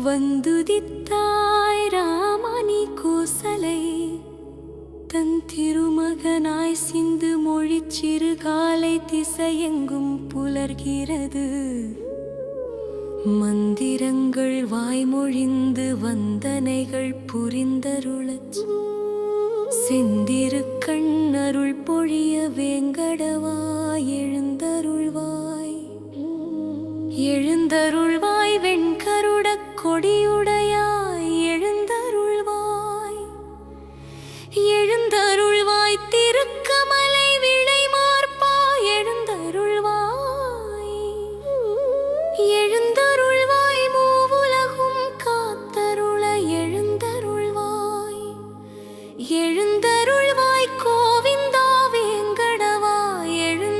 வந்துதித்தாய் ராமனி கோசலை தன் திருமகனாய் சிந்து மொழிச் சிறுகாலை திசையெங்கும் புலர்கிறது. மந்திரங்கள் வாய்மொழிந்து வந்தனைகள் புரிந்தருளச் செந்திருக்கண் அருள் பொழிய வேங்கடவாய் எழுந்தருள்வாய். எழுந்தருள்வாய் வெண்கருடக் கொடியுடையாய் எழுந்தருள்வாய். எழுந்தருள்வாய் திருக்கமலை விளை மார்பா எழுந்தருள்வாய். எழுந்தருள்வாய் மூவுலகும் காத்தருள எழுந்தருள்வாய். எழுந்தருள்வாய் கோவிந்தா வேங்கடவா எழுந்தருள்வாய்.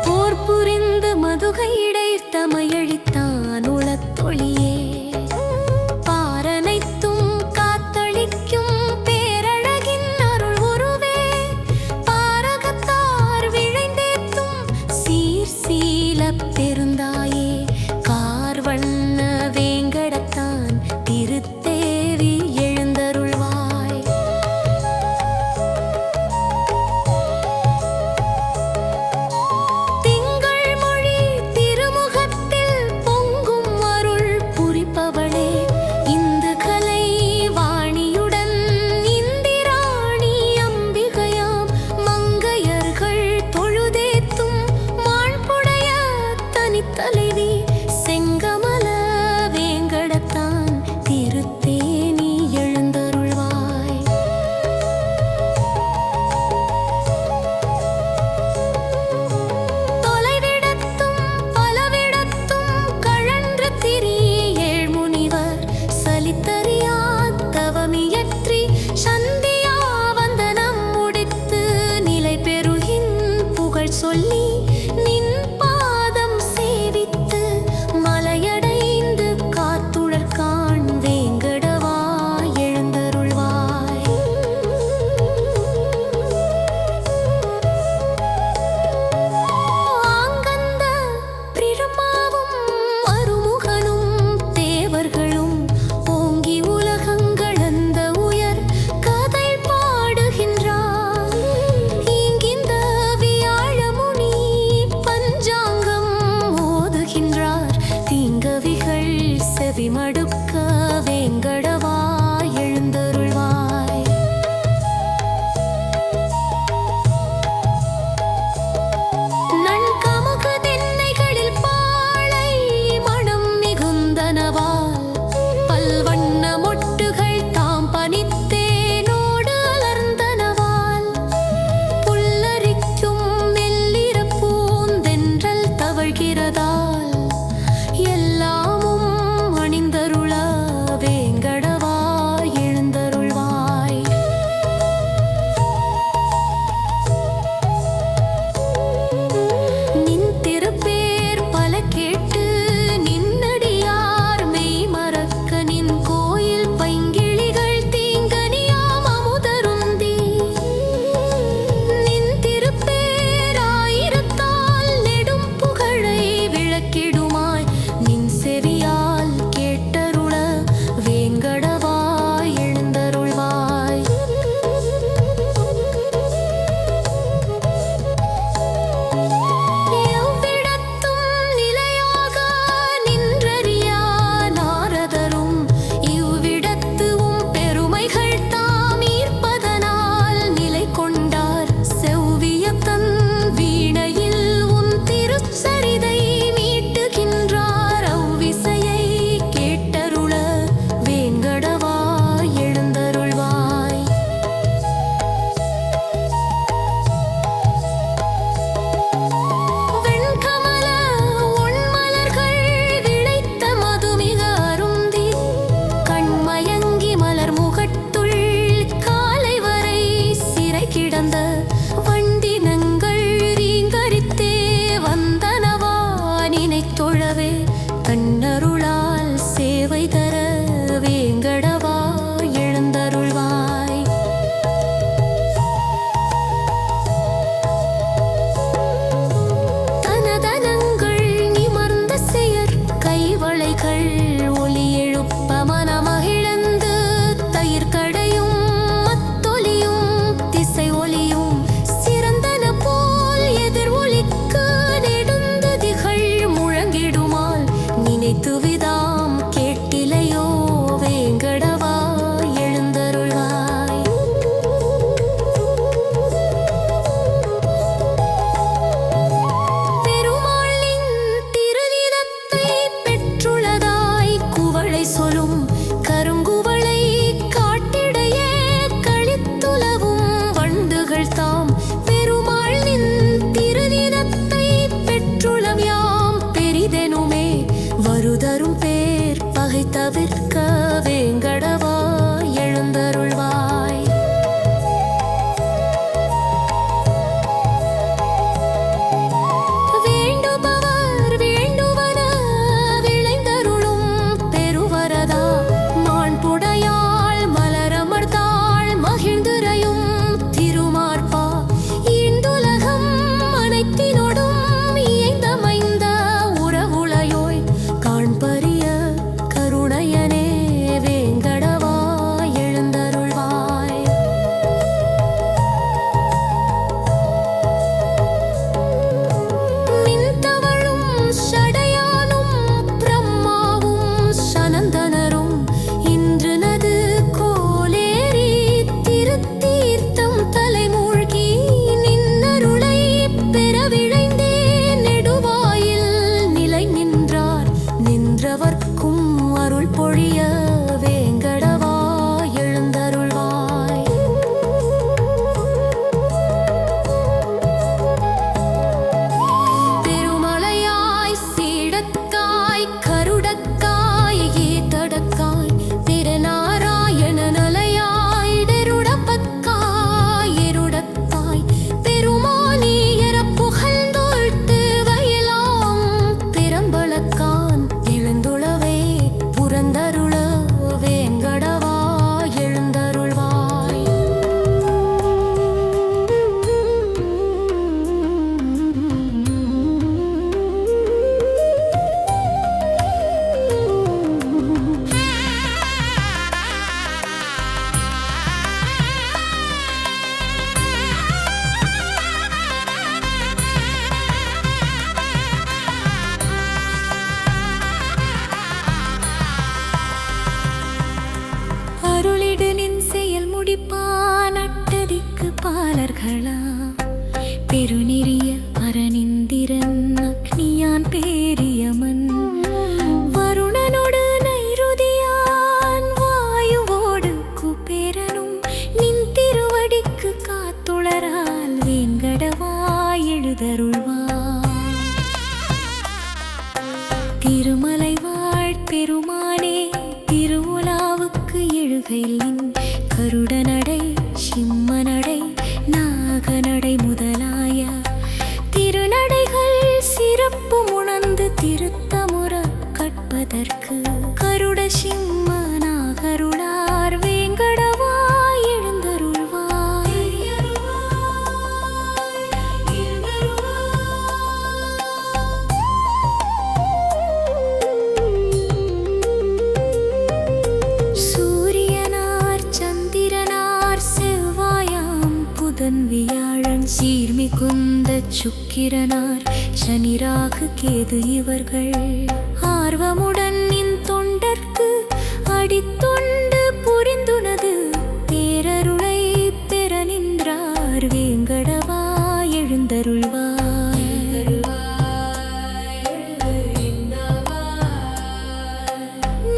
போர் புரிந்து மதுகையிடை தமையழித்தான் உளத்தொழியே. பாரனைத்தும் காத்தளிக்கும் பேரழகின் அருள் உருவே. பாரகத்தார் விழைந்தேத்தும் சீர் சீலப் பெருந்தாயே. கார்வண்ண வேங்கடத்தான் திருத்தேவி எழுந்தருள்வாய். திங்கள் மொழி திருமுகத்தில் இனிதெனுமே வருதரும் பேர் பகை தவிர்க்க வேங்கடவா எழுந்தருள்வாய். வேண்டுபவர் வேண்டுவன விளைந்தருளும் பெருவரதா மாண்புடையாள் மலரமர்ந்தாள் மகிழ்ந்துரையும் திருமார்பா இந்துலகம் அனைத்தினோடும் இயைந்தமைந்த உறவுளையோய் காண்பரிய கருணையனே வேங்கடவா எழுந்தருள்வாய். மின்தவழும் சடையானும் பிரம்மாவும் சனந்தனரும் இன்றுனது கோலேரி திருத்தீர்த்தம் தலைமூழ்கி நின்னருளை பெறவிழைந்தே நெடுவாயில் நிலை நின்றார் நின்றவர்க்கும் அருள் பொழிய வேங்கடவா எழுந்தருள்வாய். பெருமலையாய் சீடக்காய் கருடக்காய் ஈத்தடக்காய் திருநாராயண நலையாய் டெருடப்பக்காய் எருடக்காய் பெருமானியர புகழ்ந்தோழ்த்து வயலாம் பெரம்பலக்கான் எழுந்துளவே புரந்தருள வேங்கடவா எழுந்தருள்வாய். அருளிடு நின் செயல் முடிப்பான் அட்டதிக்கு பாலர்களா பெருநெறிய அரணிந்திரன் அக்னியான் பேரியமன் வருணனோடு நைருதியான் வாயுவோடு குபேரனும் நின் திருவடிக்கு காத்துளரால் வேங்கடவா எழுதருள்வாய். திருமலை வாழ் பெருமானே திருவுலாவுக்கு எழுகையில் நின் கருடநடை சிம்மநடை நாகநடை முதலாய திருநடைகள் சிறப்பு உணர்ந்து திருத்தமுற கற்பதற்கு கருட சிம்ம நாகருளார் வேங்கடவா எழுந்தருள்வாய். சூரியனார் சந்திரனார் செவ்வாயாம் புதன் வியாழன் சீர்மிகுந்த சுக்கிரனார் சனிராகு கேது இவர்கள் ஆர்வமுடன் நின் தொண்டர்க்கு அடித்தொண்டு புரிந்துனது பேரருளை பெற நின்றார் வேங்கடவா எழுந்தருள்வாய்.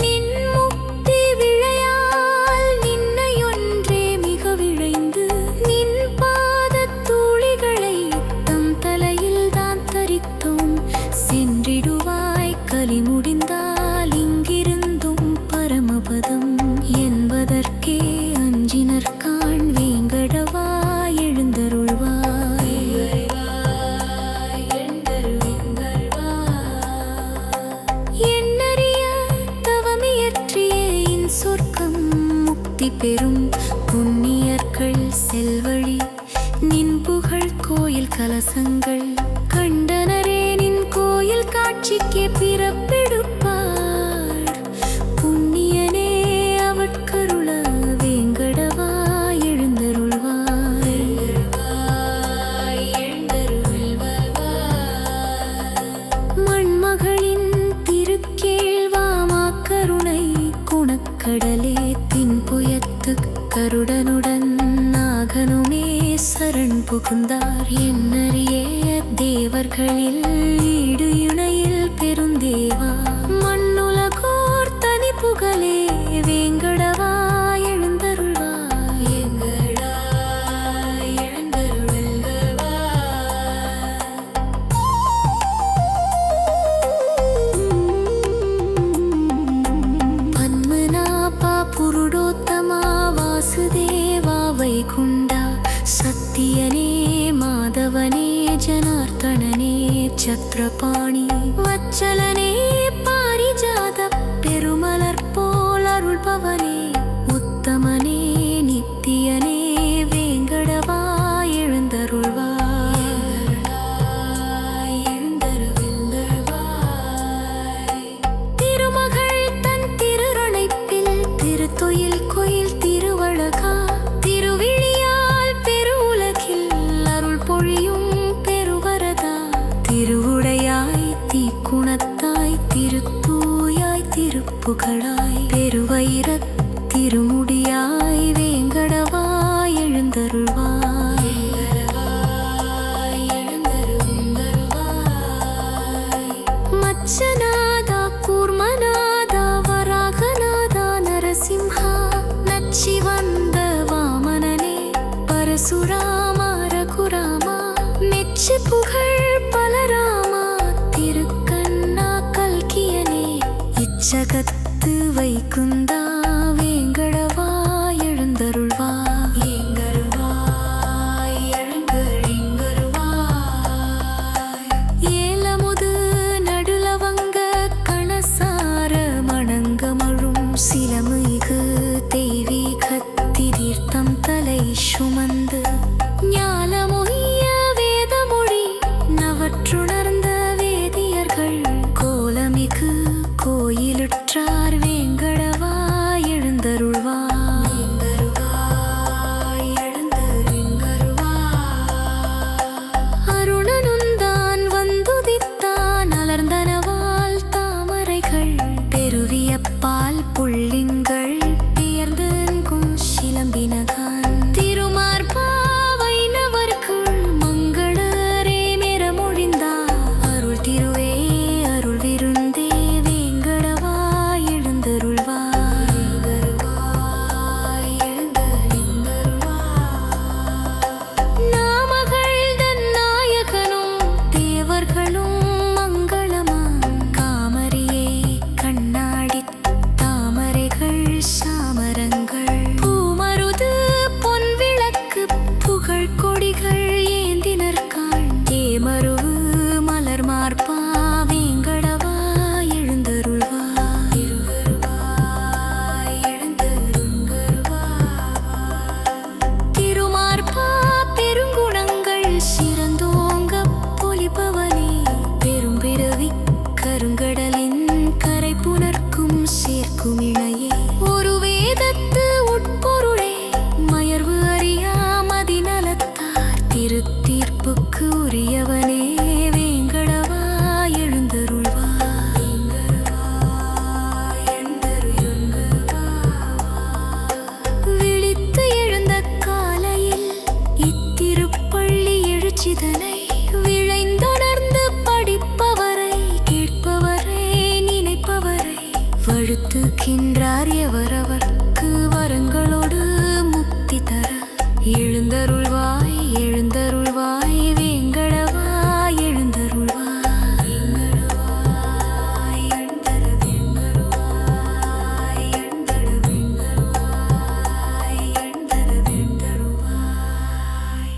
நின் முக்தி விழையால் நின்னையொன்றே மிக விழைந்து நின் பாதத் தூளிகளை தம் தலையில் தான் தரித்தோம் சென்றிடுவாய் கலி முடிந்தால் இங்கிருந்தும் பரமபதம் என்பதற்கே அஞ்சினர்காண் வேங்கடவா எழுந்தருள்வாய். எண்ணறிய தவமியற்றியே இன் சொர்க்கம் முக்தி பெறும் புண்ணியர்கள் செல்வழி நின் புகழ் கோயில் கலசங்கள் கண்டனரே நின் கோயில் காட்சிக்கே பிறப்பெடுப்பார் புண்ணியனே அவட்கருள வேங்கடவா எழுந்தருள்வாய். மண்மகளின் திருக்கேழ்வாமா கருணை குணக்கடலே தின்புயத்து கருடனுடன் நாகனுமே சரண் புகுந்தார் எண்ணறிய தேவர்களில் ஈடு இணையில் பெருந்தேவா மண்ணுலகோர் தனி புகழே வேங்கடவா எழுந்தருள்வாய். எழுந்தருள்வாய். சத்ரபாணி வச்சலனே பாரிஜாத பெருமலர் போல் அருள்பவனே உத்தமனே நித்தியனே வேங்கடவா எழுந்தருள்வாய் திருமகள் தன் திருரணைப்பில் திருத்தொயில் கோயில் திருவழகா திருவிழியால் பெருவுலகில் அருள் பொழியும் பெருவரதா திருவுடையாய் தீக்குணத்தாய் திருத்தூயாய் திருப்புகழாய் பெருவயிரத் திருமுடியாய் வேங்கடவா எழுந்தருள்வாய் மச்சநாதா கூர்மநாதா வராகநாதா நரசிம்ஹா நச்சி வந்த வாமனனே பரசுராமா ரகுராமா மெச்சி புகழ் பலராமா திருக்கண்ணா கல்கியனே இச்சகத்து வைகுந்தா வேங்கடவா எழுந்தருள்வாய் ஏலமுது நடுலவங்க கணசார மணங்கமழும் சிலமிகு தெய்வீக தீர்த்தம் தலை சுமந்து ஞாலமொய்ய வேதமொழி நவற்றுணர்ந்த வேதியர்கள் கோலமிகு கோயிலுற்றார் வேங்கடவா எழுந்தருள்வாய் அருணனுந்தான் வந்துதித்தான் அலர்ந்தனவால் தாமரைகள் பெருவிய பால் புள்ளிங்கள் பெயர்ந்தெங்கும் சிலம்பினகான் திருமார்பா வைணவர்கள் மங்களரே மிரமொழிந்தார் அருள் திருவே அருள் விருந்தே வேங்கடவா எழுந்தருள்வாய் நாமகள்தன் நாயகனும் தேவர்களும் மங்களமாம் காமரியே கண்ணாடி தாமரைகள் சாமரங்கள் பூமருது பொன்விளக்கு புகழ் கொடிகள் ஏந்தினர்காள் ஏமருவு மலர் மார்பா வேங்கடவா எழுந்தருள்வாய் திருமார்பா பெருங்குணங்கள் சிறந்தோங்க பொலிபவனே பெரும்பிறவி கருங்கடலின் கரை புணர்க்கும் சேர்க்கும் இணையே ஒரு வேதத்து உட்பொருளே மயர்வு அறியா மதிநலத்தார் திருத்தீர்ப்புக்கு உரியவனே வேங்கடவா எழுந்தருள்வாய் விழித்து எழுந்த காலையில் இத்திருப்பள்ளி எழுச்சிதனை விழைந்தொடர்ந்து படிப்பவரை கேட்பவரை நினைப்பவரை வழுத்துகின்றார் எவரவர்க்கு வரங்களோடு முக்தி தர எழுந்தருள்வாய் எழுந்தருள்வாய் வேங்கடவா எழுந்தருள்வாய் எழுந்தருள்வாய்